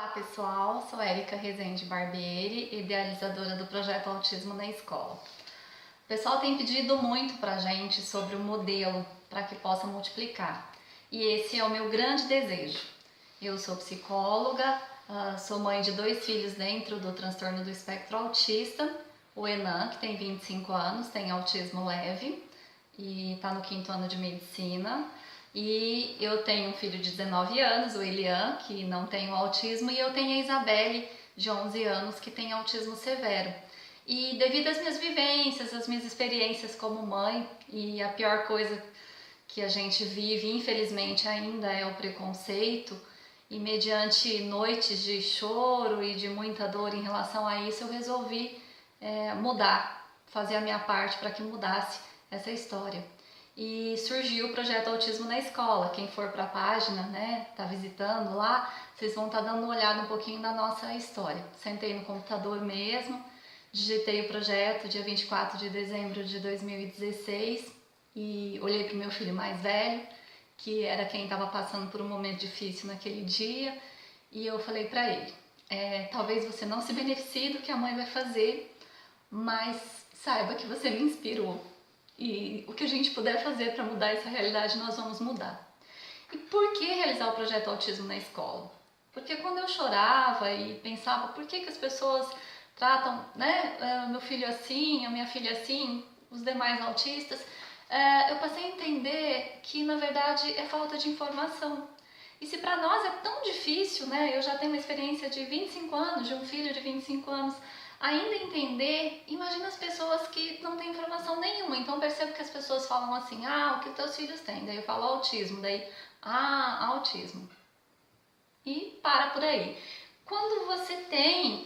Olá pessoal, sou Érica Rezende Barbieri, idealizadora do projeto Autismo na Escola. O pessoal tem pedido muito pra gente sobre o modelo para que possa multiplicar e esse é o meu grande desejo. Eu sou psicóloga, sou mãe de 2 filhos dentro do transtorno do espectro autista. O Enan, que tem 25 anos, tem autismo leve e está no 5º ano de medicina. E eu tenho um filho de 19 anos, o Elian, que não tem o autismo, e eu tenho a Isabelle, de 11 anos, que tem autismo severo. E devido às minhas vivências, às minhas experiências como mãe, e a pior coisa que a gente vive, infelizmente, ainda é o preconceito, e mediante noites de choro e de muita dor em relação a isso, eu resolvi mudar, fazer a minha parte para que mudasse essa história. E surgiu o projeto Autismo na Escola. Quem for para a página, tá visitando lá, vocês vão estar dando uma olhada um pouquinho da nossa história. Sentei no computador mesmo, digitei o projeto dia 24 de dezembro de 2016 e olhei para o meu filho mais velho, que era quem estava passando por um momento difícil naquele dia, e eu falei para ele, talvez você não se beneficie do que a mãe vai fazer, mas saiba que você me inspirou. E o que a gente puder fazer para mudar essa realidade, nós vamos mudar. E por que realizar o projeto Autismo na Escola? Porque quando eu chorava e pensava por que as pessoas tratam meu filho assim, a minha filha assim, os demais autistas, eu passei a entender que na verdade é falta de informação. E se para nós é tão difícil, eu já tenho uma experiência de 25 anos, de um filho de 25 anos, ainda entender, imagina as pessoas que não têm informação nenhuma. Então percebo que as pessoas falam assim, o que os teus filhos têm? Daí eu falo autismo, daí, autismo. E para por aí. Quando você tem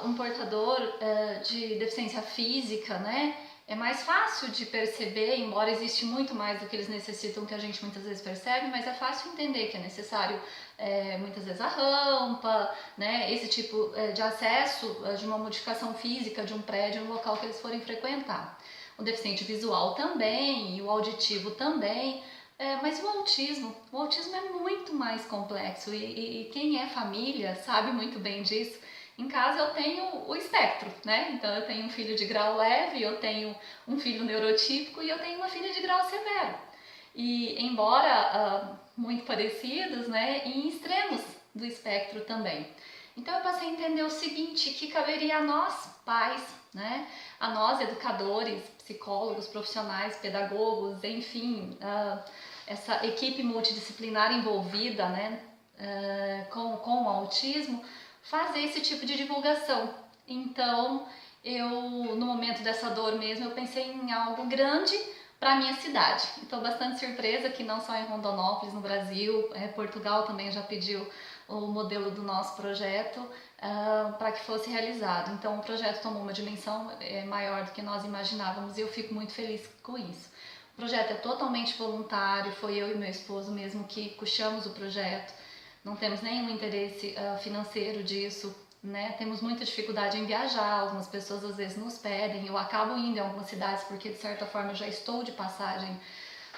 um portador de deficiência física, é mais fácil de perceber, embora existe muito mais do que eles necessitam que a gente muitas vezes percebe, mas é fácil entender que é necessário muitas vezes a rampa, esse tipo de acesso de uma modificação física de um prédio no local que eles forem frequentar. O deficiente visual também e o auditivo também. Mas o autismo é muito mais complexo e quem é família sabe muito bem disso. Em casa eu tenho o espectro, Então eu tenho um filho de grau leve, eu tenho um filho neurotípico e eu tenho uma filha de grau severo. E embora muito parecidos, em extremos do espectro também. Então eu passei a entender o seguinte, que caberia a nós, pais, a nós, educadores, psicólogos, profissionais, pedagogos, enfim, essa equipe multidisciplinar envolvida com o autismo, fazer esse tipo de divulgação. Então, no momento dessa dor mesmo, eu pensei em algo grande para a minha cidade. Estou bastante surpresa que não só em Rondonópolis, no Brasil, Portugal também já pediu o modelo do nosso projeto para que fosse realizado. Então o projeto tomou uma dimensão maior do que nós imaginávamos e eu fico muito feliz com isso. O projeto é totalmente voluntário, foi eu e meu esposo mesmo que custeamos o projeto, não temos nenhum interesse financeiro disso, Temos muita dificuldade em viajar, algumas pessoas às vezes nos pedem, eu acabo indo em algumas cidades porque de certa forma eu já estou de passagem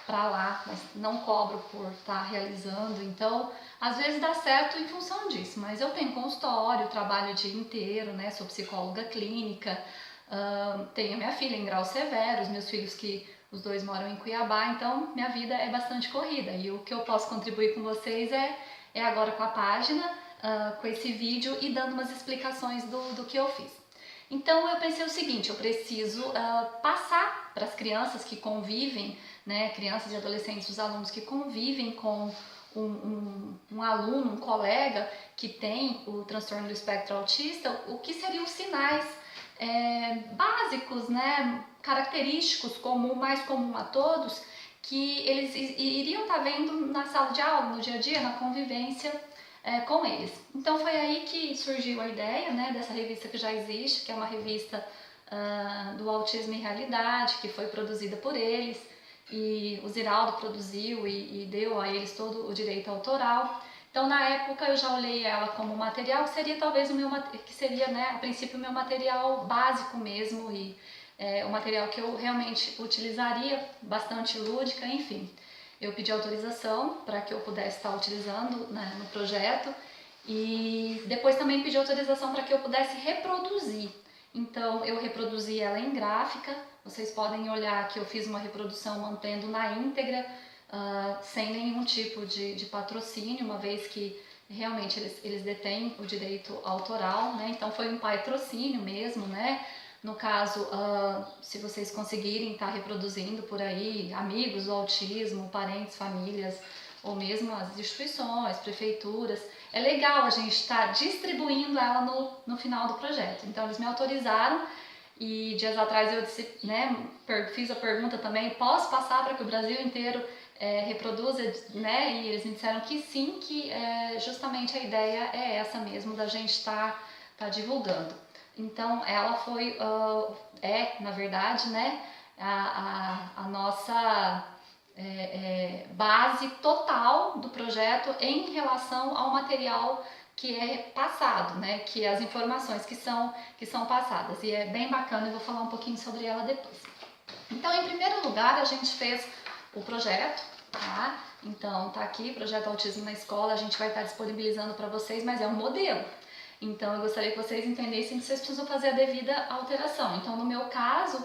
para lá, mas não cobro por estar realizando, então às vezes dá certo em função disso, mas eu tenho consultório, trabalho o dia inteiro, Sou psicóloga clínica, tenho a minha filha em grau severo, os meus filhos que os 2 moram em Cuiabá, então minha vida é bastante corrida e o que eu posso contribuir com vocês é agora com a página, com esse vídeo e dando umas explicações do que eu fiz. Então eu pensei o seguinte, eu preciso passar para as crianças que convivem, crianças e adolescentes, os alunos que convivem com um aluno, um colega que tem o transtorno do espectro autista, o que seriam os sinais básicos, característicos, mais comum a todos, que eles iriam estar vendo na sala de aula, no dia a dia, na convivência com eles. Então foi aí que surgiu a ideia dessa revista que já existe, que é uma revista do Autismo em Realidade, que foi produzida por eles, e o Ziraldo produziu e deu a eles todo o direito autoral. Então na época eu já olhei ela como material que seria talvez a princípio o meu material básico mesmo e o material que eu realmente utilizaria, bastante lúdica, enfim. Eu pedi autorização para que eu pudesse estar utilizando no projeto e depois também pedi autorização para que eu pudesse reproduzir. Então eu reproduzi ela em gráfica, vocês podem olhar que eu fiz uma reprodução mantendo na íntegra, sem nenhum tipo de patrocínio, uma vez que realmente eles detêm o direito autoral, né? Então foi um patrocínio mesmo, né? No caso, se vocês conseguirem estar reproduzindo por aí, amigos do autismo, parentes, famílias, ou mesmo as instituições, prefeituras, é legal a gente estar distribuindo ela no final do projeto. Então eles me autorizaram e dias atrás eu disse, né, fiz a pergunta também, posso passar para que o Brasil inteiro reproduza, né? E eles me disseram que sim, que justamente a ideia é essa mesmo, da gente estar divulgando. Então ela foi, na verdade, né, a nossa base total do projeto em relação ao material que é passado, né, que as informações que são passadas, e é bem bacana, eu vou falar um pouquinho sobre ela depois. Então, em primeiro lugar, a gente fez o projeto, tá? Então, tá aqui, Projeto Autismo na Escola, a gente vai estar disponibilizando para vocês, mas é um modelo. Então, eu gostaria que vocês entendessem que vocês precisam fazer a devida alteração. Então, no meu caso,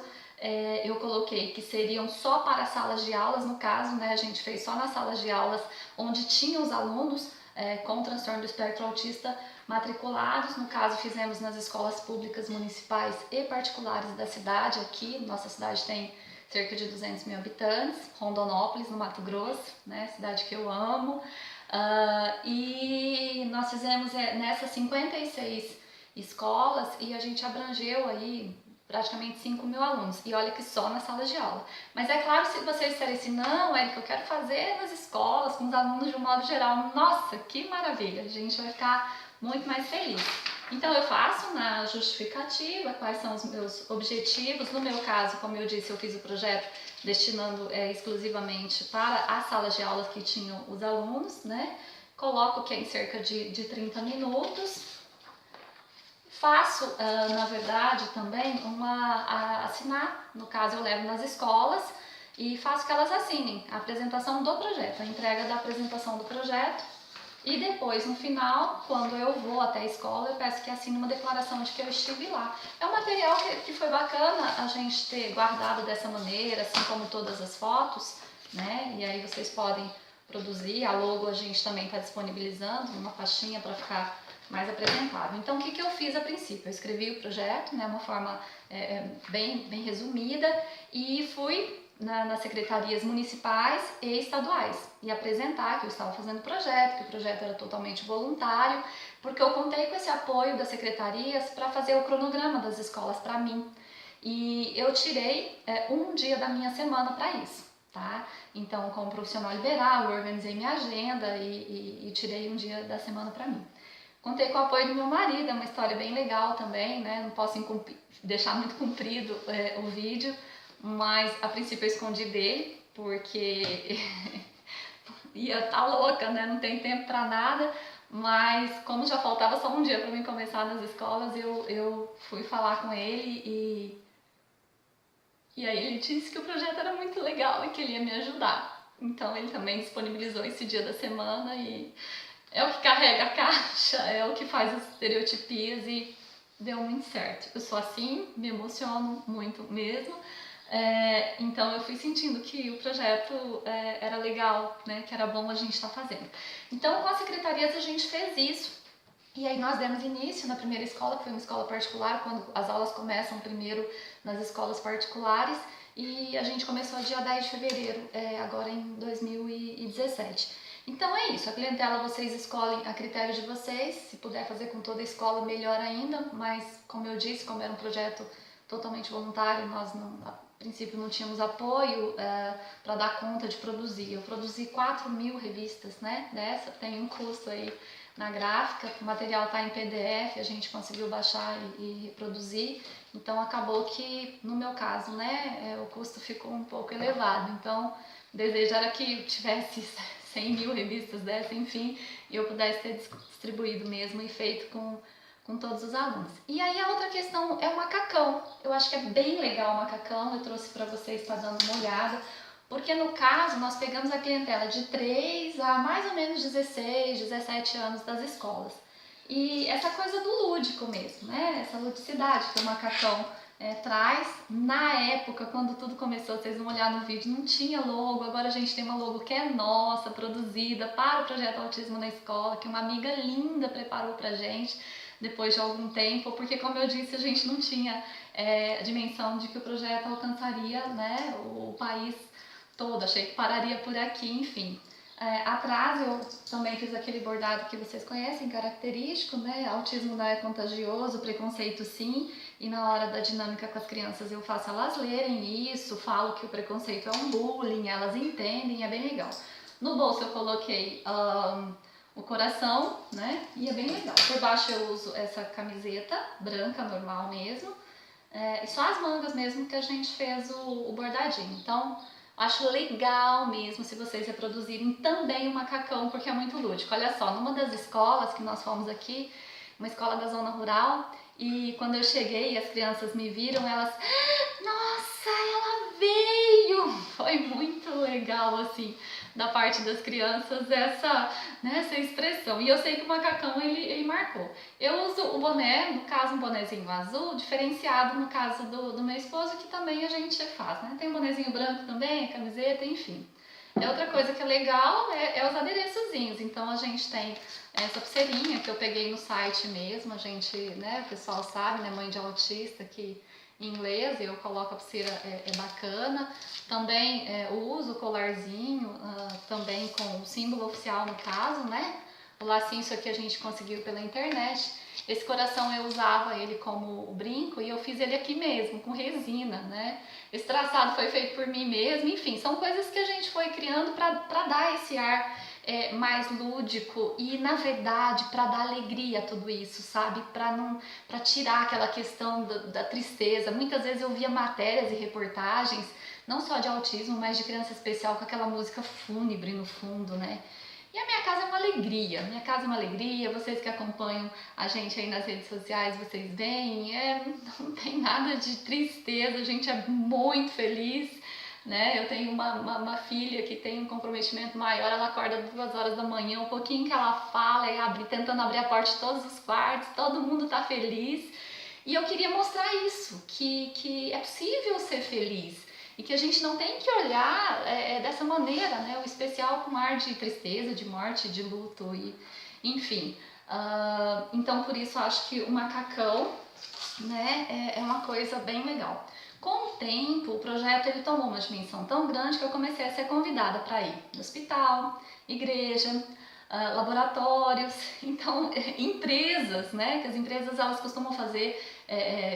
eu coloquei que seriam só para salas de aulas, no caso, né, a gente fez só nas salas de aulas onde tinham os alunos com transtorno do espectro autista matriculados. No caso, fizemos nas escolas públicas, municipais e particulares da cidade. Aqui, nossa cidade tem cerca de 200 mil habitantes, Rondonópolis, no Mato Grosso, né, cidade que eu amo. E nós fizemos nessas 56 escolas e a gente abrangeu aí praticamente 5 mil alunos, e olha que só na sala de aula. Mas é claro, se vocês disserem assim, não, Érica, eu quero fazer nas escolas, com os alunos de um modo geral, nossa, que maravilha, a gente vai ficar muito mais feliz. Então eu faço na justificativa quais são os meus objetivos. No meu caso, como eu disse, eu fiz o projeto destinando exclusivamente para as salas de aula que tinham os alunos, né? Coloco que é em cerca de 30 minutos. Faço, na verdade, também assinar, no caso eu levo nas escolas e faço que elas assinem a apresentação do projeto, a entrega da apresentação do projeto, e depois, no final, quando eu vou até a escola, eu peço que assine uma declaração de que eu estive lá. É um material que foi bacana a gente ter guardado dessa maneira, assim como todas as fotos, né? E aí vocês podem produzir, a logo a gente também está disponibilizando numa pastinha para ficar mais apresentável. Então, o que eu fiz a princípio? Eu escrevi o projeto, né, uma forma bem resumida, e fui nas secretarias municipais e estaduais e apresentar que eu estava fazendo o projeto, que o projeto era totalmente voluntário, porque eu contei com esse apoio das secretarias para fazer o cronograma das escolas para mim. E eu tirei um dia da minha semana para isso, tá? Então, como profissional liberal, eu organizei minha agenda e tirei um dia da semana para mim. Contei com o apoio do meu marido, é uma história bem legal também, né? Não posso deixar muito comprido o vídeo, mas a princípio eu escondi dele, porque ia estar louca, né? Não tem tempo para nada, mas como já faltava só um dia para mim começar nas escolas, eu fui falar com ele e aí ele disse que o projeto era muito legal e que ele ia me ajudar. Então ele também disponibilizou esse dia da semana e é o que carrega a caixa, é o que faz as estereotipias e deu muito certo. Eu sou assim, me emociono muito mesmo, então eu fui sentindo que o projeto era legal, né, que era bom a gente estar fazendo. Então com as secretarias a gente fez isso. E aí nós demos início na primeira escola, que foi uma escola particular, quando as aulas começam primeiro nas escolas particulares, e a gente começou dia 10 de fevereiro, agora em 2017. Então é isso, a clientela vocês escolhem a critério de vocês, se puder fazer com toda a escola melhor ainda, mas como eu disse, como era um projeto totalmente voluntário, nós a princípio não tínhamos apoio para dar conta de produzir. Eu produzi 4.000 revistas, né, dessa, tem um custo aí na gráfica, o material está em PDF, a gente conseguiu baixar e reproduzir, então acabou que, no meu caso, né, o custo ficou um pouco elevado, então o desejo era que tivesse 100.000 revistas dessa, enfim, e eu pudesse ter distribuído mesmo e feito com todos os alunos. E aí a outra questão é o macacão. Eu acho que é bem legal o macacão, eu trouxe para vocês estar dando uma olhada, porque no caso nós pegamos a clientela de 3 a mais ou menos 16, 17 anos das escolas. E essa coisa do lúdico mesmo, né? Essa ludicidade que o macacão traz. Na época, quando tudo começou, vocês vão olhar no vídeo, não tinha logo. Agora a gente tem uma logo que é nossa, produzida para o Projeto Autismo na Escola, que uma amiga linda preparou pra gente depois de algum tempo, porque como eu disse, a gente não tinha a dimensão de que o projeto alcançaria, né, o país todo. Achei que pararia por aqui, enfim. Atrás eu também fiz aquele bordado que vocês conhecem, característico, né? Autismo não é contagioso, preconceito sim. E na hora da dinâmica com as crianças eu faço elas lerem isso, falo que o preconceito é um bullying, elas entendem, é bem legal. No bolso eu coloquei o coração, né? E é bem legal. Por baixo eu uso essa camiseta branca, normal mesmo. E só as mangas mesmo que a gente fez o bordadinho. Então, acho legal mesmo se vocês reproduzirem também o macacão, porque é muito lúdico. Olha só, numa das escolas que nós fomos aqui, uma escola da zona rural, e quando eu cheguei e as crianças me viram, elas... Nossa, ela veio! Foi muito legal, assim, da parte das crianças, essa expressão. E eu sei que o macacão, ele marcou. Eu uso o boné, no caso um bonezinho azul, diferenciado no caso do meu esposo, que também a gente faz, né? Tem um bonezinho branco também, camiseta, enfim. Outra coisa que é legal é os adereçozinhos. Então a gente tem essa pulseirinha que eu peguei no site mesmo, a gente, né, o pessoal sabe, né, mãe de autista, que em inglês eu coloco a pulseira, é bacana. Também uso o colarzinho, também com o símbolo oficial no caso, né? O lacinho, isso aqui a gente conseguiu pela internet. Esse coração eu usava ele como brinco e eu fiz ele aqui mesmo, com resina, né? Esse traçado foi feito por mim mesmo, enfim, são coisas que a gente foi criando para dar esse ar mais lúdico e, na verdade, para dar alegria a tudo isso, sabe? Para tirar aquela questão da tristeza. Muitas vezes eu via matérias e reportagens, não só de autismo, mas de criança especial com aquela música fúnebre no fundo, né? E a minha casa é uma alegria, minha casa é uma alegria, vocês que acompanham a gente aí nas redes sociais, vocês veem, não tem nada de tristeza, a gente é muito feliz, né? Eu tenho uma filha que tem um comprometimento maior, ela acorda 2 horas da manhã, um pouquinho que ela fala e tentando abrir a porta de todos os quartos, todo mundo tá feliz. E eu queria mostrar isso, que é possível ser feliz. E que a gente não tem que olhar dessa maneira, né? O especial com ar de tristeza, de morte, de luto, e enfim. Então, por isso, acho que o macacão, né, é uma coisa bem legal. Com o tempo, o projeto ele tomou uma dimensão tão grande que eu comecei a ser convidada para ir no hospital, igreja, laboratórios, então empresas, né? Que as empresas elas costumam fazer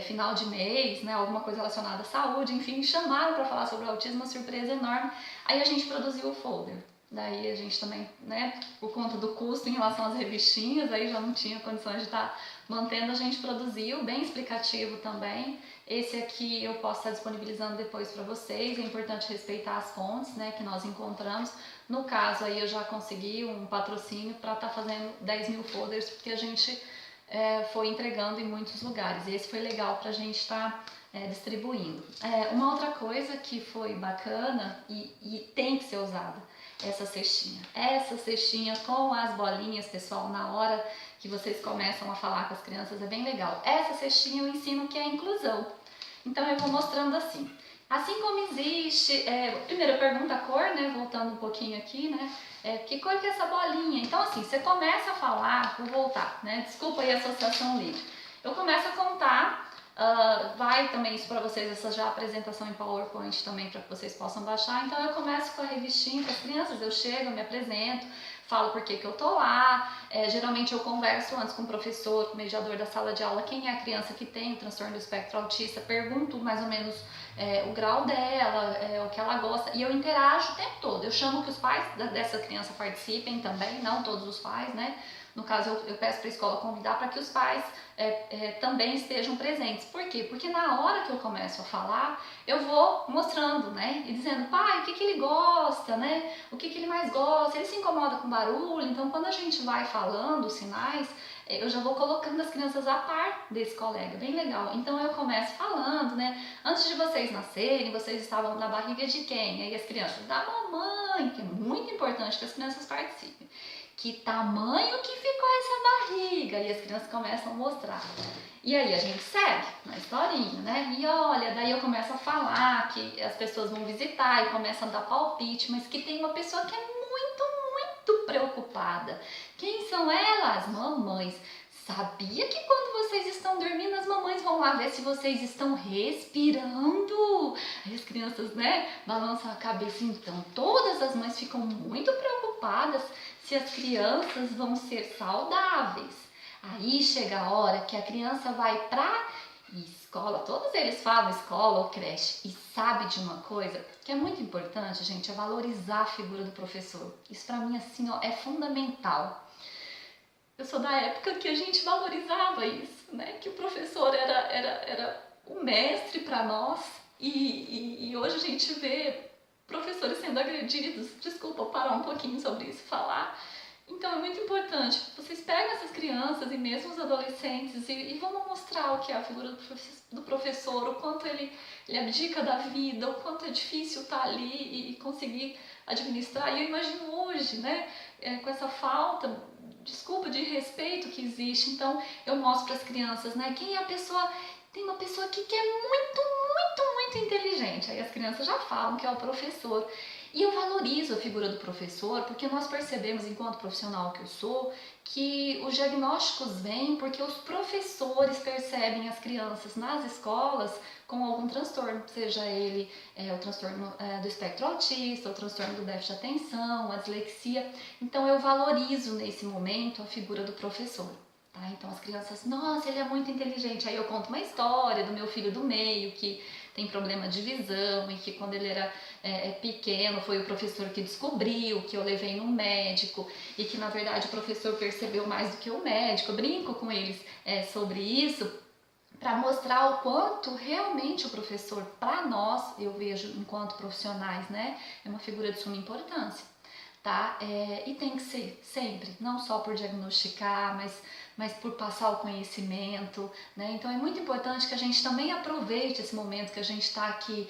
final de mês, né? Alguma coisa relacionada à saúde, enfim, chamaram para falar sobre o autismo, uma surpresa enorme. Aí a gente produziu o folder. Daí a gente também, né, por conta do custo em relação às revistinhas, aí já não tinha condições de estar mantendo, a gente produziu, bem explicativo também. Esse aqui eu posso estar disponibilizando depois para vocês, é importante respeitar as fontes, né, que nós encontramos. No caso aí eu já consegui um patrocínio para estar fazendo 10 mil folders, porque a gente foi entregando em muitos lugares, e esse foi legal para a gente estar distribuindo. Uma outra coisa que foi bacana e tem que ser usada, essa cestinha com as bolinhas, pessoal, na hora que vocês começam a falar com as crianças é bem legal. Essa cestinha eu ensino que é inclusão, então eu vou mostrando assim. Assim como existe, primeiro eu pergunto a cor, né, voltando um pouquinho aqui, né, que cor que é essa bolinha? Então assim, você começa a falar, vou voltar, né, desculpa aí a associação livre. Eu começo a contar, vai também isso para vocês, essa já apresentação em PowerPoint também para que vocês possam baixar. Então eu começo com a revistinha para as crianças, eu chego, eu me apresento, falo por que eu tô lá, geralmente eu converso antes com o professor, com o mediador da sala de aula, quem é a criança que tem o transtorno do espectro autista, pergunto mais ou menos o grau dela, o que ela gosta, e eu interajo o tempo todo. Eu chamo que os pais dessa criança participem também, não todos os pais, né? No caso, eu peço para a escola convidar para que os pais também estejam presentes. Por quê? Porque na hora que eu começo a falar, eu vou mostrando, né? E dizendo, pai, o que ele gosta, né? O que ele mais gosta? Ele se incomoda com barulho? Então, quando a gente vai falando os sinais, eu já vou colocando as crianças a par desse colega, bem legal. Então eu começo falando, né? Antes de vocês nascerem, vocês estavam na barriga de quem? Aí as crianças, da mamãe, que é muito importante que as crianças participem. que tamanho que ficou essa barriga? E as crianças começam a mostrar. E aí a gente segue na historinha, né? E olha, daí eu começo a falar que as pessoas vão visitar e começam a dar palpite, mas que tem uma pessoa que é muito preocupada. Quem são elas? As mamães. Sabia que quando vocês estão dormindo, as mamães vão lá ver se vocês estão respirando? Aí as crianças, né, balançam a cabeça. Então, todas as mães ficam muito preocupadas se as crianças vão ser saudáveis. Aí chega a hora que a criança vai pra escola, todos eles falam escola ou creche, e sabe de uma coisa que é muito importante, gente, é valorizar a figura do professor. Isso pra mim, assim, ó, é fundamental. Eu sou da época que a gente valorizava isso, né? Que o professor era o mestre para nós e hoje a gente vê professores sendo agredidos. Desculpa parar um pouquinho sobre isso, falar. Então é muito importante, vocês pegam essas crianças e mesmo os adolescentes e vamos mostrar o que é a figura do professor, o quanto ele abdica da vida, o quanto é difícil estar ali e conseguir administrar. E eu imagino hoje, né, com essa falta, desculpa, de respeito que existe. Então eu mostro para as crianças, né, quem é a pessoa. Tem uma pessoa aqui que é muito inteligente. Aí as crianças já falam que é o professor. E eu valorizo a figura do professor porque nós percebemos, enquanto profissional que eu sou, que os diagnósticos vêm porque os professores percebem as crianças nas escolas com algum transtorno, seja ele o transtorno do espectro autista, o transtorno do déficit de atenção, a dislexia. Então eu valorizo nesse momento a figura do professor. Tá? Então as crianças, nossa, ele é muito inteligente. Aí eu conto uma história do meu filho do meio que tem problema de visão e que quando ele era pequeno foi o professor que descobriu, que eu levei no médico e que na verdade o professor percebeu mais do que o médico. Eu brinco com eles sobre isso para mostrar o quanto realmente o professor, para nós, eu vejo enquanto profissionais, né, é uma figura de suma importância. Tá? E tem que ser sempre, não só por diagnosticar, mas por passar o conhecimento, né? Então é muito importante que a gente também aproveite esse momento que a gente está aqui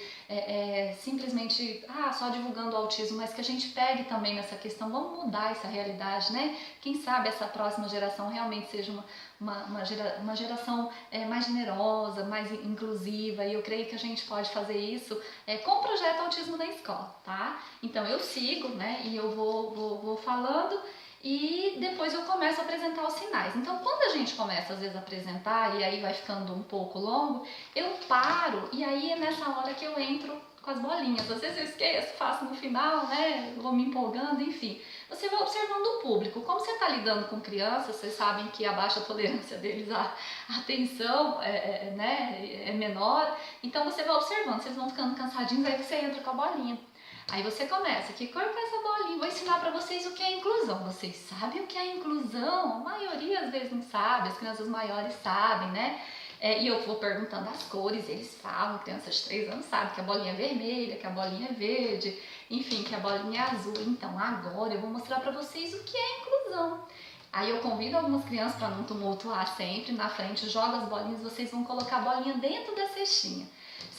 simplesmente só divulgando o autismo, mas que a gente pegue também nessa questão, vamos mudar essa realidade, né? Quem sabe essa próxima geração realmente seja uma geração mais generosa, mais inclusiva, e eu creio que a gente pode fazer isso com o projeto Autismo na Escola, tá? Então eu sigo, né, e eu vou falando e depois eu começo a apresentar os sinais. Então quando a gente começa às vezes a apresentar e aí vai ficando um pouco longo, eu paro e aí é nessa hora que eu entro com as bolinhas. Às vezes eu esqueço, faço no final, né, vou me empolgando, enfim. Você vai observando o público. Como você está lidando com crianças, vocês sabem que a baixa tolerância deles à atenção é menor. Então você vai observando, vocês vão ficando cansadinhos, aí você entra com a bolinha. Aí você começa, que cor que é essa bolinha? Vou ensinar para vocês o que é inclusão. Vocês sabem o que é inclusão? A maioria às vezes não sabe, as crianças maiores sabem, né? E eu vou perguntando as cores, eles falam, crianças de 3 anos sabem que a bolinha é vermelha, que a bolinha é verde, enfim, que a bolinha é azul. Então agora eu vou mostrar para vocês o que é inclusão. Aí eu convido algumas crianças para não tumultuar sempre, na frente, joga as bolinhas, vocês vão colocar a bolinha dentro da cestinha.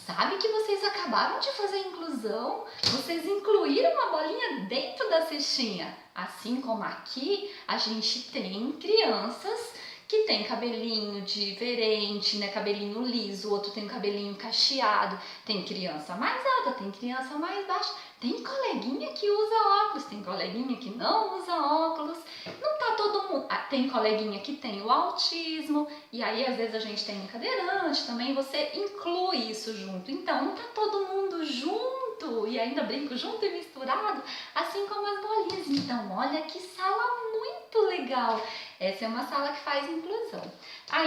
Sabe que vocês acabaram de fazer inclusão? Vocês incluíram a bolinha dentro da cestinha. Assim como aqui, a gente tem crianças que tem cabelinho diferente, né? Cabelinho liso, outro tem cabelinho cacheado. Tem criança mais alta, tem criança mais baixa. Tem coleguinha que usa óculos, tem coleguinha que não usa óculos. Não tá todo mundo... Tem coleguinha que tem o autismo, e aí às vezes a gente tem um cadeirante também, você inclui isso junto. Então não tá todo mundo junto, e ainda brinco junto e misturado, assim como as bolinhas. Então olha que sala muito legal. Essa é uma sala que faz inclusão.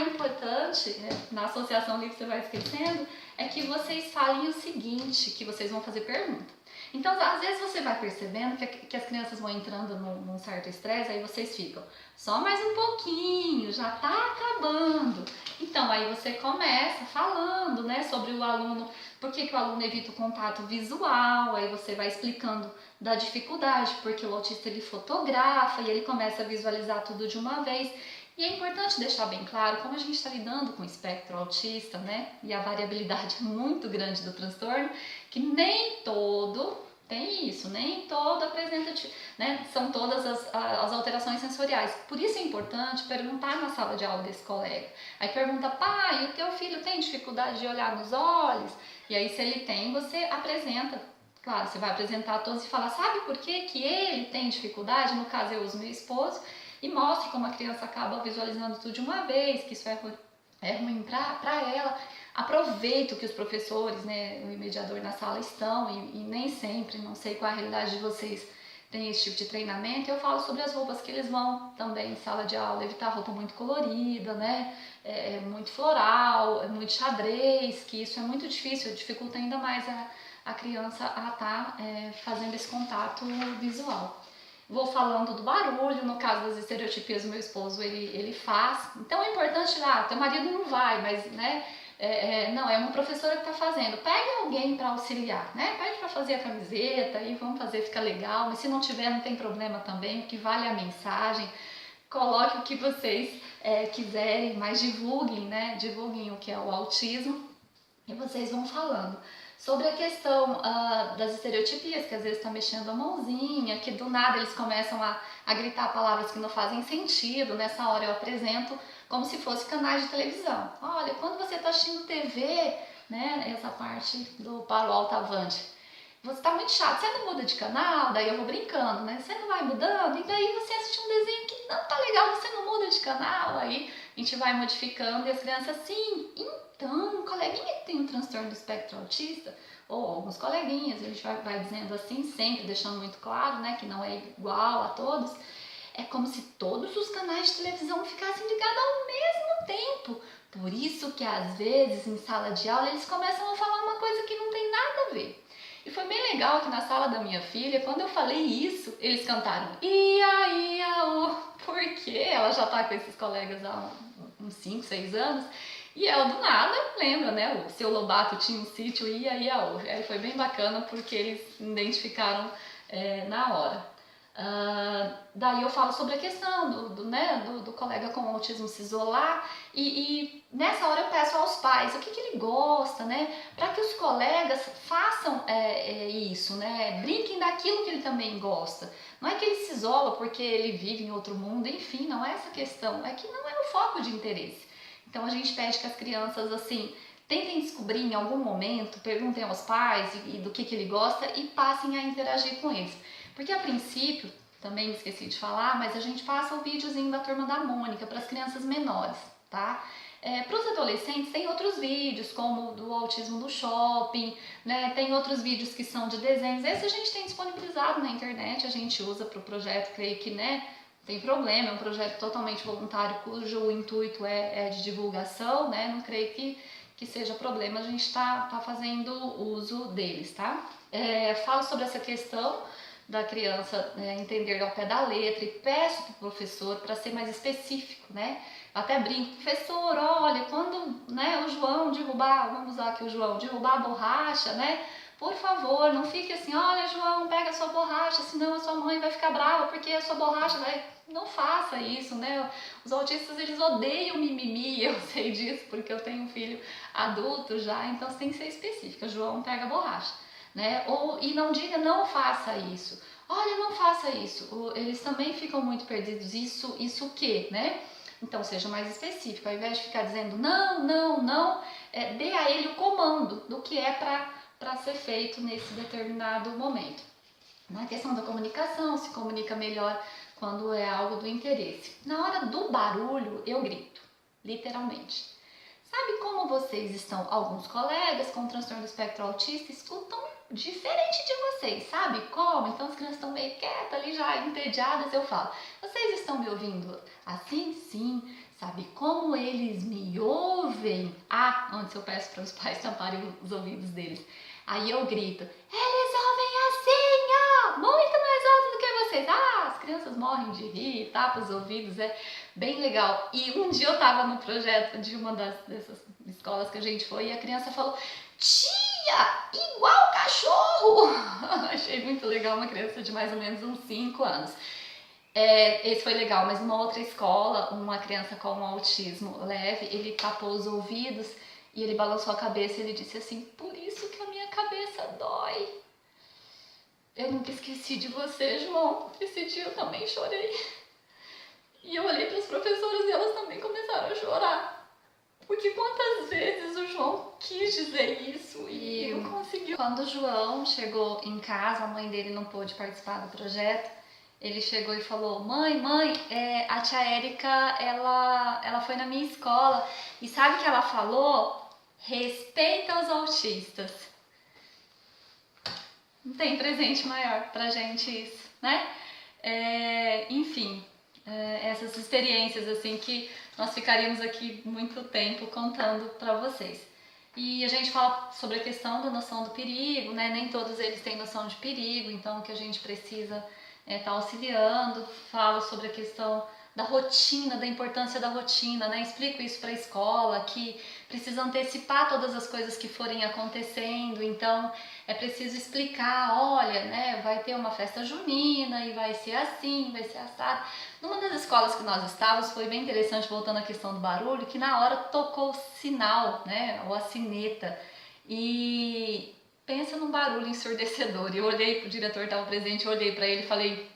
Importante, na Associação Livre Você Vai Esquecendo, é que vocês falem o seguinte, que vocês vão fazer pergunta. Então, às vezes você vai percebendo que as crianças vão entrando num certo estresse, aí vocês ficam, só mais um pouquinho, já tá acabando. Então, aí você começa falando, né, sobre o aluno, por que o aluno evita o contato visual, aí você vai explicando da dificuldade, porque o autista ele fotografa e ele começa a visualizar tudo de uma vez. E é importante deixar bem claro, como a gente está lidando com o espectro autista, né, e a variabilidade muito grande do transtorno, que nem todo tem isso, nem todo apresenta, né, são todas as alterações sensoriais. Por isso é importante perguntar na sala de aula desse colega. Aí pergunta, pai, o teu filho tem dificuldade de olhar nos olhos? E aí se ele tem, você apresenta. Claro, você vai apresentar a todos e falar, sabe por que ele tem dificuldade? No caso eu uso meu esposo e mostre como a criança acaba visualizando tudo de uma vez, que isso é ruim para ela. Aproveito que os professores, né, o mediador na sala estão e nem sempre, não sei qual a realidade de vocês, tem esse tipo de treinamento. Eu falo sobre as roupas que eles vão também em sala de aula, evitar roupa muito colorida, né, muito floral, muito xadrez, que isso é muito difícil, dificulta ainda mais a criança a estar fazendo esse contato visual. Vou falando do barulho, no caso das estereotipias, o meu esposo ele faz. Então é importante lá, teu marido não vai, mas né, não, é uma professora que está fazendo. Pega alguém para auxiliar, né? Pede para fazer a camiseta e vamos fazer, fica legal. Mas se não tiver, não tem problema também, o que vale é a mensagem. Coloque o que vocês quiserem, mas divulguem, né? Divulguem o que é o autismo e vocês vão falando. Sobre a questão das estereotipias, que às vezes está mexendo a mãozinha, que do nada eles começam a gritar palavras que não fazem sentido. Nessa hora eu apresento como se fosse canais de televisão. Olha, quando você está assistindo TV, né, essa parte do para o alto-avante, você está muito chato, você não muda de canal, daí eu vou brincando, né? Você não vai mudando, e daí você assiste um desenho que não tá legal, você não muda de canal, aí a gente vai modificando e as crianças, sim, então, um coleguinha que tem um transtorno do espectro autista, ou alguns coleguinhas, a gente vai dizendo assim sempre, deixando muito claro, né, que não é igual a todos, é como se todos os canais de televisão ficassem ligados ao mesmo tempo. Por isso que às vezes em sala de aula eles começam a falar uma coisa que não tem nada a ver. E foi bem legal que na sala da minha filha, quando eu falei isso, eles cantaram ia, ia, o, porque ela já tá com esses colegas há uns 5, 6 anos, e ela do nada lembra, né, o seu Lobato tinha um sítio ia, ia, o. Aí foi bem bacana porque eles identificaram na hora. Daí eu falo sobre a questão do colega com autismo se isolar e nessa hora eu peço aos pais o que ele gosta, né, para que os colegas façam isso, né, brinquem daquilo que ele também gosta. Não é que ele se isola porque ele vive em outro mundo, enfim, não é essa questão, é que não é o foco de interesse. Então a gente pede que as crianças assim tentem descobrir em algum momento, perguntem aos pais e do que ele gosta e passem a interagir com eles. Porque a princípio, também esqueci de falar, mas a gente passa o videozinho da Turma da Mônica para as crianças menores, tá? Para os adolescentes tem outros vídeos, como do autismo no shopping, né? Tem outros vídeos que são de desenhos. Esse a gente tem disponibilizado na internet, a gente usa para o projeto, creio que, né? Tem problema, é um projeto totalmente voluntário, cujo intuito é de divulgação, né? Não creio que seja problema, a gente tá fazendo uso deles, tá? Falo sobre essa questão da criança entender ao pé da letra e peço para o professor para ser mais específico, né? Eu até brinco, professor, olha, quando o João derrubar, vamos usar aqui o João, derrubar a borracha, né? Por favor, não fique assim, olha João, pega a sua borracha, senão a sua mãe vai ficar brava porque a sua borracha vai... Não faça isso, né? Os autistas, eles odeiam mimimi, eu sei disso porque eu tenho um filho adulto já, então você tem que ser específica, João, pega a borracha, né? E não diga, não faça isso. Olha, não faça isso. Eles também ficam muito perdidos, isso o quê, né? Então seja mais específico, ao invés de ficar dizendo não, dê a ele o comando do que é para ser feito nesse determinado momento. Na questão da comunicação, se comunica melhor quando é algo do interesse. Na hora do barulho, eu grito, literalmente. Sabe como vocês estão? Alguns colegas com transtorno do espectro autista escutam diferente de vocês, sabe como? Então as crianças estão meio quietas ali, já entediadas, eu falo, vocês estão me ouvindo assim? Sim. Sabe como eles me ouvem? Antes eu peço para os pais tamparem os ouvidos deles. Aí eu grito, eles ouvem assim, ó, muito mais alto do que vocês. As crianças morrem de rir, tapa os ouvidos, é bem legal. E um dia eu tava no projeto de uma dessas escolas que a gente foi e a criança falou, tia, igual cachorro. Achei muito legal, uma criança de mais ou menos uns 5 anos. Esse foi legal, mas numa outra escola, uma criança com um autismo leve, ele tapou os ouvidos e ele balançou a cabeça e ele disse assim, por isso que a minha cabeça dói. Eu nunca esqueci de você, João. Esse dia eu também chorei. E eu olhei para as professoras e elas também começaram a chorar. Porque quantas vezes o João quis dizer isso e não conseguiu. Quando o João chegou em casa, a mãe dele não pôde participar do projeto, ele chegou e falou: mãe, a tia Érica, ela foi na minha escola e sabe o que ela falou? Respeita os autistas. Não tem presente maior pra gente isso, né? Enfim, essas experiências assim que nós ficaríamos aqui muito tempo contando para vocês. E a gente fala sobre a questão da noção do perigo, né? Nem todos eles têm noção de perigo, então o que a gente precisa tá auxiliando. Falo sobre a questão da rotina, da importância da rotina, né? Explico isso para a escola, que precisa antecipar todas as coisas que forem acontecendo, então é preciso explicar, olha, né, vai ter uma festa junina e vai ser assim, vai ser assado. Numa das escolas que nós estávamos, foi bem interessante, voltando à questão do barulho, que na hora tocou o sinal, né, ou a sineta, e pensa num barulho ensurdecedor. Eu olhei pro diretor, estava presente, eu olhei para ele e falei: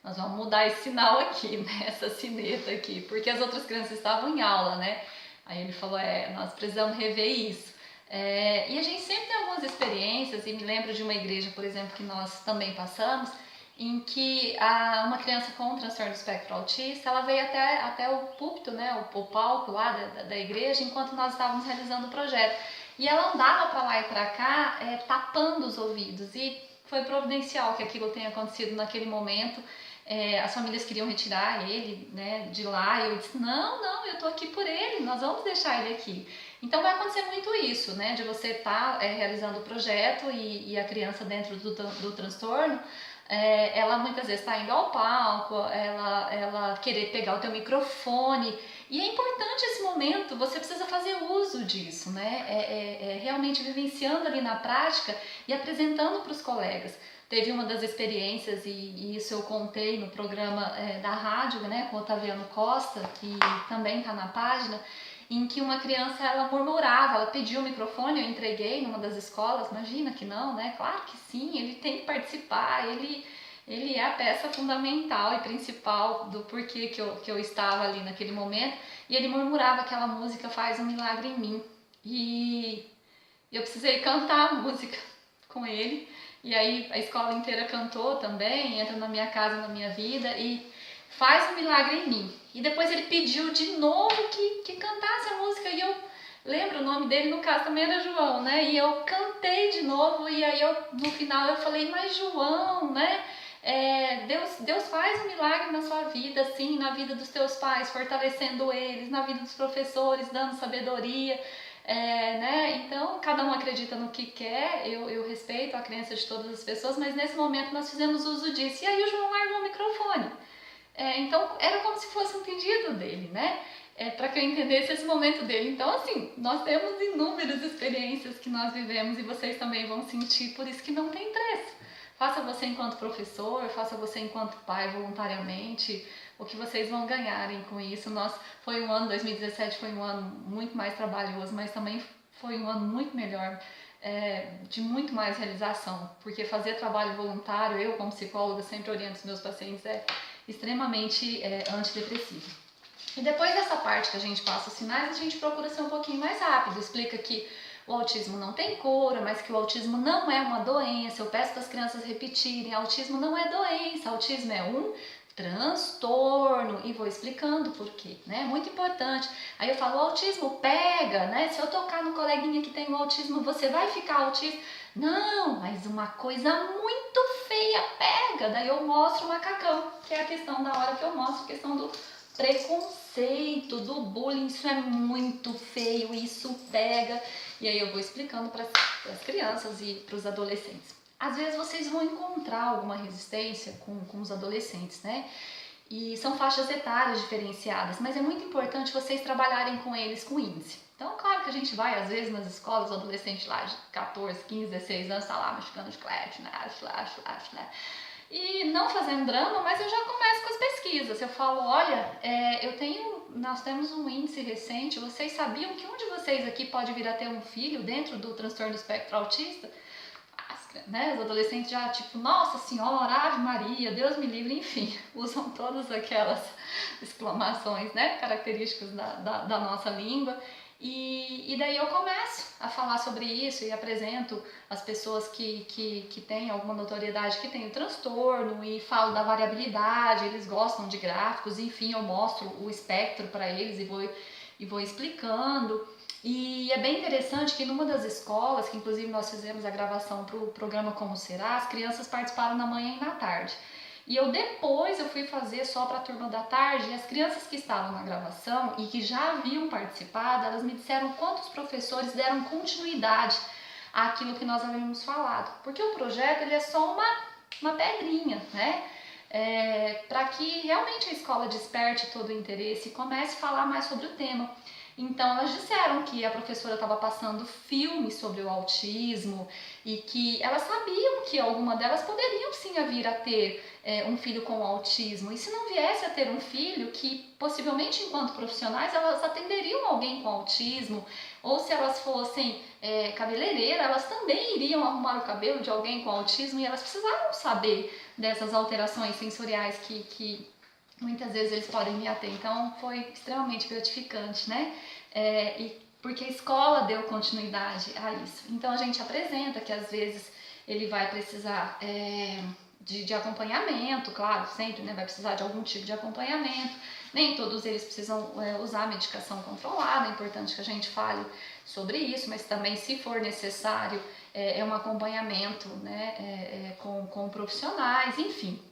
nós vamos mudar esse sinal aqui, né, essa sineta aqui, porque as outras crianças estavam em aula, né? Aí ele falou: nós precisamos rever isso. E a gente sempre tem algumas experiências, e me lembro de uma igreja, por exemplo, que nós também passamos, em que uma criança com transtorno do espectro autista, ela veio até o púlpito, né, o palco lá da igreja, enquanto nós estávamos realizando o projeto. E ela andava para lá e para cá, tapando os ouvidos, e foi providencial que aquilo tenha acontecido naquele momento. As famílias queriam retirar ele, né, de lá, e eu disse: não, eu tô aqui por ele, nós vamos deixar ele aqui. Então vai acontecer muito isso, né, de você estar realizando o projeto e a criança dentro do transtorno, ela muitas vezes está indo ao palco, ela querer pegar o teu microfone, e é importante esse momento, você precisa fazer uso disso, né, realmente vivenciando ali na prática e apresentando para os colegas. Teve uma das experiências, e isso eu contei no programa da rádio, né, com o Otaviano Costa, que também está na página, em que uma criança, ela murmurava, ela pediu o microfone, eu entreguei numa das escolas. Imagina que não, né? Claro que sim, ele tem que participar, ele é a peça fundamental e principal do porquê que eu estava ali naquele momento. E ele murmurava aquela música Faz um Milagre em Mim, e eu precisei cantar a música com ele. E aí a escola inteira cantou também, Entra na Minha Casa, na Minha Vida, e Faz um Milagre em Mim. E depois ele pediu de novo que cantasse a música, e eu lembro o nome dele, no caso também era João, né? E eu cantei de novo, e aí no final eu falei: mas João, né? Deus faz um milagre na sua vida, assim, na vida dos teus pais, fortalecendo eles, na vida dos professores, dando sabedoria. Né? Então, cada um acredita no que quer, eu respeito a crença de todas as pessoas, mas nesse momento nós fizemos uso disso. E aí o João largou o microfone. Então, era como se fosse um pedido dele, né? Para que eu entendesse esse momento dele. Então, assim, nós temos inúmeras experiências que nós vivemos e vocês também vão sentir, por isso que não tem preço. Faça você enquanto professor, faça você enquanto pai voluntariamente, o que vocês vão ganharem com isso. 2017 foi um ano muito mais trabalhoso, mas também foi um ano muito melhor, de muito mais realização, porque fazer trabalho voluntário, eu como psicóloga sempre oriento os meus pacientes, é extremamente antidepressivo. E depois dessa parte que a gente passa os sinais, a gente procura ser um pouquinho mais rápido, explica que o autismo não tem cura, mas que o autismo não é uma doença. Eu peço para as crianças repetirem: autismo não é doença, autismo é um transtorno, e vou explicando por quê, né? Muito importante. Aí eu falo: o autismo pega, né? Se eu tocar no coleguinha que tem o autismo, você vai ficar autista? Não, mas uma coisa muito feia pega. Daí eu mostro o macacão, que é a questão da hora que eu mostro a questão do preconceito, do bullying. Isso é muito feio, isso pega. E aí eu vou explicando para as crianças e para os adolescentes. Às vezes vocês vão encontrar alguma resistência com os adolescentes, né? E são faixas etárias diferenciadas, mas é muito importante vocês trabalharem com eles com índice. Então, claro que a gente vai, às vezes, nas escolas, o adolescente lá de 14, 15, 16 anos, tá lá machucando chiclete, né? E não fazendo drama, mas eu já começo com as pesquisas. Eu falo: olha, nós temos um índice recente, vocês sabiam que um de vocês aqui pode vir a ter um filho dentro do transtorno do espectro autista? As né? Os adolescentes já, tipo, Nossa Senhora, Ave Maria, Deus me livre, enfim, usam todas aquelas exclamações, né? Características da nossa língua. E daí eu começo a falar sobre isso e apresento as pessoas que têm alguma notoriedade, que têm o transtorno, e falo da variabilidade, eles gostam de gráficos, enfim, eu mostro o espectro para eles e vou explicando. E é bem interessante que numa das escolas, que inclusive nós fizemos a gravação para o programa Como Será, as crianças participaram na manhã e na tarde. E depois eu fui fazer só para a turma da tarde, e as crianças que estavam na gravação e que já haviam participado, elas me disseram quantos professores deram continuidade àquilo que nós havíamos falado. Porque o projeto ele é só uma pedrinha, né? Para que realmente a escola desperte todo o interesse e comece a falar mais sobre o tema. Então elas disseram que a professora estava passando filmes sobre o autismo e que elas sabiam que alguma delas poderiam sim vir a ter um filho com autismo, e se não viesse a ter um filho, que possivelmente enquanto profissionais elas atenderiam alguém com autismo, ou se elas fossem cabeleireiras, elas também iriam arrumar o cabelo de alguém com autismo, e elas precisavam saber dessas alterações sensoriais que muitas vezes eles podem vir a ter. Então foi extremamente gratificante, né? Porque a escola deu continuidade a isso. Então a gente apresenta que às vezes ele vai precisar de acompanhamento, claro, sempre, né? Vai precisar de algum tipo de acompanhamento. Nem todos eles precisam usar medicação controlada, é importante que a gente fale sobre isso, mas também, se for necessário, um acompanhamento, né? Com profissionais, enfim.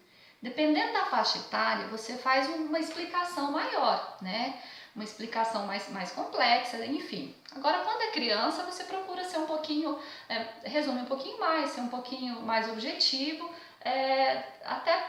Dependendo da faixa etária, você faz uma explicação maior, né? Uma explicação mais complexa, enfim. Agora, quando é criança, você procura ser um pouquinho, resume um pouquinho mais, ser um pouquinho mais objetivo, até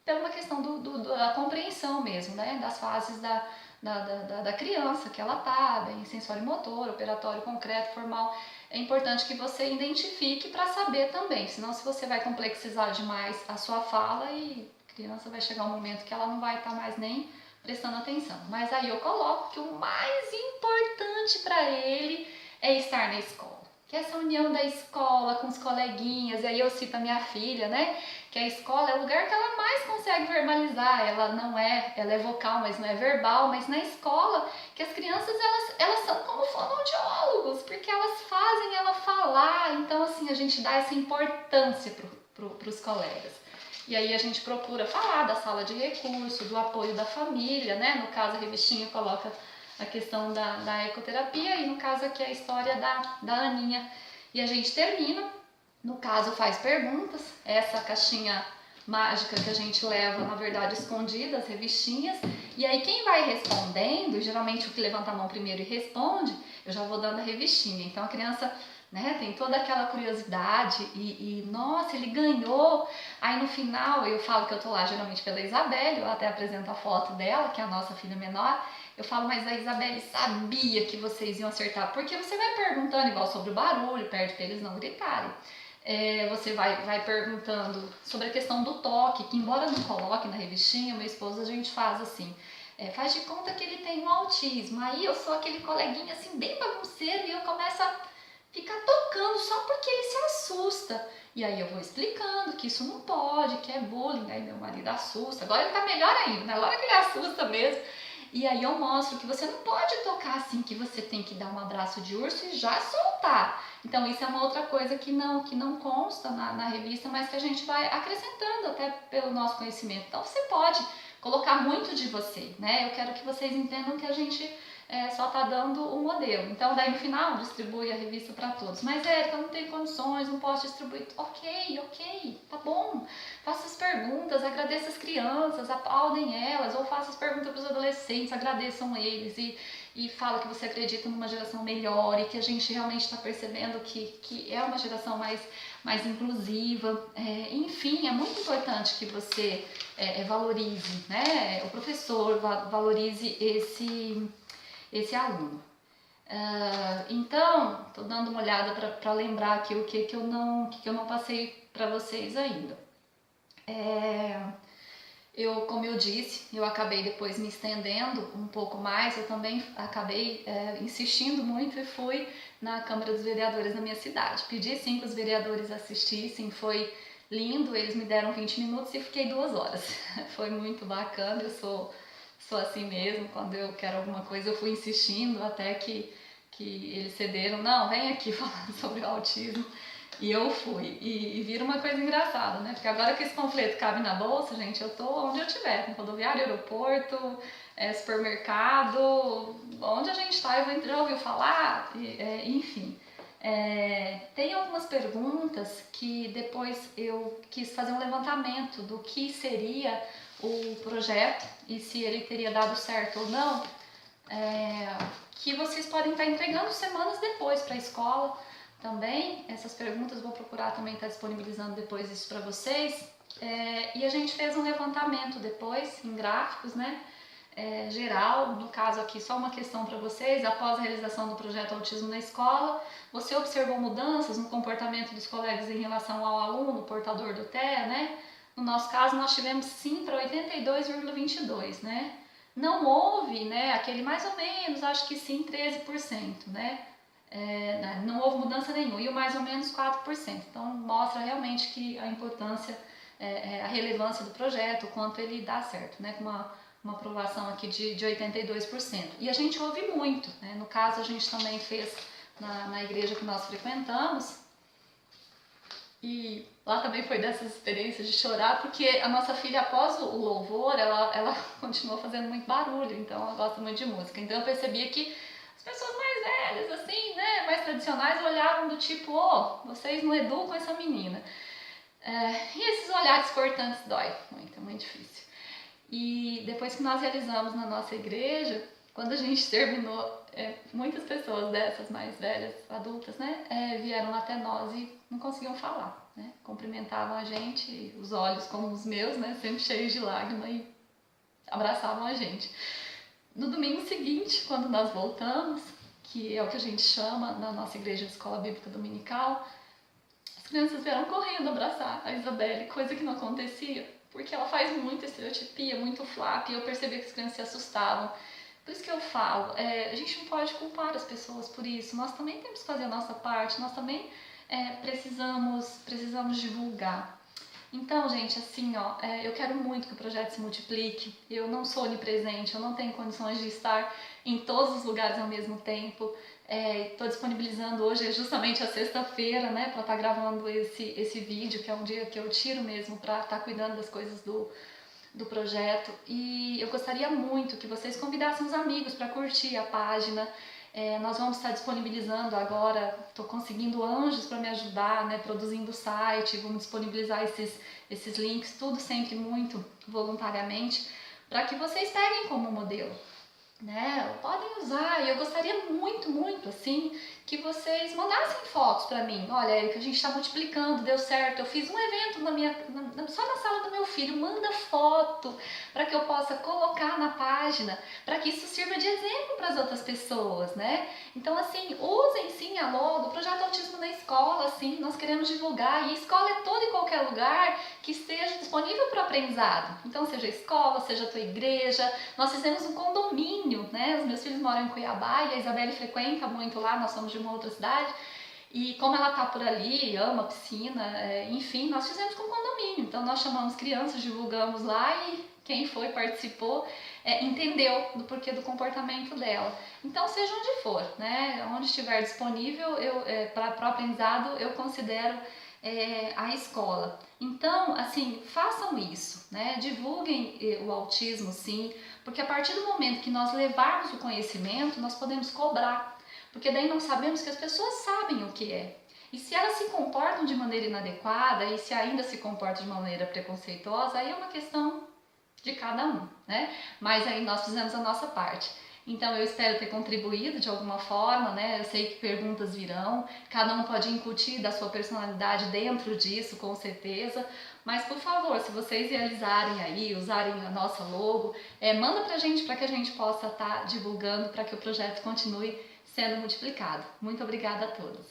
pela uma questão da compreensão mesmo, né? Das fases da criança, que ela tá, bem sensório motor, operatório concreto, formal. É importante que você identifique para saber também, senão se você vai complexizar demais a sua fala, e a criança vai chegar um momento que ela não vai estar mais nem prestando atenção. Mas aí eu coloco que o mais importante para ele é estar na escola. Que essa união da escola com os coleguinhas, e aí eu cito a minha filha, né? Que a escola é o lugar que ela mais consegue verbalizar. Ela é vocal, mas não é verbal. Mas na escola, que as crianças, elas são como fonoaudiólogos, porque elas fazem ela falar. Então, assim, a gente dá essa importância para os colegas. E aí a gente procura falar da sala de recurso, do apoio da família, né? No caso, a revistinha coloca a questão da ecoterapia, e no caso aqui a história da Aninha. E a gente termina, no caso faz perguntas, essa caixinha mágica que a gente leva, na verdade, escondida, as revistinhas, e aí quem vai respondendo, geralmente o que levanta a mão primeiro e responde, eu já vou dando a revistinha. Então a criança, né, tem toda aquela curiosidade e nossa, ele ganhou. Aí no final eu falo que eu tô lá geralmente pela Isabelle, eu até apresento a foto dela, que é a nossa filha menor. Eu falo, mas a Isabelle sabia que vocês iam acertar, porque você vai perguntando igual sobre o barulho, pede para eles não gritarem. Você vai perguntando sobre a questão do toque, que embora não coloque na revistinha, meu esposo, a gente faz assim, faz de conta que ele tem um autismo. Aí eu sou aquele coleguinha assim, bem bagunceiro, e eu começo a ficar tocando só porque ele se assusta. E aí eu vou explicando que isso não pode, que é bullying. Aí meu marido assusta, agora ele tá melhor ainda, na hora que ele assusta mesmo. E aí eu mostro que você não pode tocar assim, que você tem que dar um abraço de urso e já soltar. Então isso é uma outra coisa que não consta na revista, mas que a gente vai acrescentando até pelo nosso conhecimento. Então você pode colocar muito de você, né? Eu quero que vocês entendam que a gente só tá dando o modelo. Então daí no final distribui a revista para todos. Mas Érica, não tem condições, não posso distribuir. Ok, tá bom. Faça as perguntas, agradeça as crianças, aplaudem elas, ou faça as perguntas para os adolescentes, agradeçam eles e fala que você acredita numa geração melhor e que a gente realmente está percebendo que é uma geração mais inclusiva. Enfim, é muito importante que você valorize, né? O professor valorize esse aluno. Então, estou dando uma olhada para lembrar aqui o que eu não passei para vocês ainda. Como eu disse, eu acabei depois me estendendo um pouco mais, eu também acabei insistindo muito e fui na Câmara dos Vereadores da minha cidade. Pedi sim que os vereadores assistissem, foi lindo, eles me deram 20 minutos e fiquei 2 horas. Foi muito bacana, eu sou assim mesmo, quando eu quero alguma coisa eu fui insistindo até que eles cederam, não, vem aqui falar sobre o autismo. E eu fui. E vira uma coisa engraçada, né? Porque agora que esse panfleto cabe na bolsa, gente, eu tô onde eu estiver, no rodoviário, aeroporto, supermercado, onde a gente tá, já ouviu falar, enfim. Tem algumas perguntas que depois eu quis fazer um levantamento do que seria o projeto e se ele teria dado certo ou não, que vocês podem estar entregando semanas depois para a escola. Também, essas perguntas vou procurar também estar disponibilizando depois isso para vocês. E a gente fez um levantamento depois, em gráficos, né? Geral, no caso aqui só uma questão para vocês, após a realização do projeto Autismo na Escola, você observou mudanças no comportamento dos colegas em relação ao aluno portador do TEA, né? No nosso caso, nós tivemos sim para 82,22, né? Não houve, né, aquele mais ou menos, acho que sim, 13%, né? Não houve mudança nenhuma, e o mais ou menos 4%. Então mostra realmente que a importância, a relevância do projeto, o quanto ele dá certo, né? Com uma aprovação aqui de 82%. E a gente ouve muito, né? No caso a gente também fez na igreja que nós frequentamos, e lá também foi dessas experiências de chorar, porque a nossa filha, após o louvor, ela continuou fazendo muito barulho, então ela gosta muito de música. Então eu percebia que as pessoas mais velhas, assim, né, mais tradicionais, olharam do tipo, vocês não educam essa menina. E esses olhares cortantes dói muito, é muito difícil. E depois que nós realizamos na nossa igreja, quando a gente terminou, muitas pessoas dessas mais velhas, adultas, né, vieram até nós e não conseguiam falar, né, cumprimentavam a gente, os olhos como os meus, né, sempre cheios de lágrima, e abraçavam a gente. No domingo seguinte, quando nós voltamos, que é o que a gente chama na nossa igreja de escola bíblica dominical, as crianças vieram correndo abraçar a Isabelle, coisa que não acontecia, porque ela faz muita estereotipia, muito flap, e eu percebi que as crianças se assustavam. Por isso que eu falo, a gente não pode culpar as pessoas por isso, nós também temos que fazer a nossa parte, nós também precisamos divulgar. Então, gente, assim, eu quero muito que o projeto se multiplique. Eu não sou onipresente, eu não tenho condições de estar em todos os lugares ao mesmo tempo. Estou disponibilizando hoje, justamente a sexta-feira, né, para estar gravando esse vídeo, que é um dia que eu tiro mesmo para estar cuidando das coisas do projeto. E eu gostaria muito que vocês convidassem os amigos para curtir a página. Nós vamos estar disponibilizando agora, estou conseguindo anjos para me ajudar, né, produzindo o site, vamos disponibilizar esses links, tudo sempre muito voluntariamente, para que vocês peguem como modelo, né? Podem usar, e eu gostaria muito, muito, assim, que vocês mandassem fotos para mim. Olha, Érica, a gente está multiplicando, deu certo, eu fiz um evento só na sala do meu filho, manda foto para que eu possa colocar na página, para que isso sirva de exemplo para as outras pessoas, né? Então, assim, usem sim a logo, o projeto Autismo na Escola, assim, nós queremos divulgar, e escola é todo e qualquer lugar que esteja disponível para o aprendizado. Então, seja escola, seja a tua igreja, nós fizemos um condomínio, né? Os meus filhos moram em Cuiabá e a Isabelle frequenta muito lá, nós somos de uma outra cidade, e como ela tá por ali, ama a piscina, enfim, nós fizemos com condomínio. Então nós chamamos crianças, divulgamos lá, e quem foi, participou, entendeu do porquê do comportamento dela. Então seja onde for, né? Onde estiver disponível para o aprendizado, eu considero a escola. Então, assim, façam isso, né? Divulguem o autismo, sim, porque a partir do momento que nós levarmos o conhecimento, nós podemos cobrar, porque daí nós sabemos que as pessoas sabem o que é. E se elas se comportam de maneira inadequada, e se ainda se comportam de maneira preconceituosa, aí é uma questão de cada um, né? Mas aí nós fizemos a nossa parte. Então eu espero ter contribuído de alguma forma, né? Eu sei que perguntas virão, cada um pode incutir da sua personalidade dentro disso, com certeza. Mas por favor, se vocês realizarem aí, usarem a nossa logo, manda pra gente para que a gente possa estar divulgando, para que o projeto continue sendo multiplicado. Muito obrigada a todos.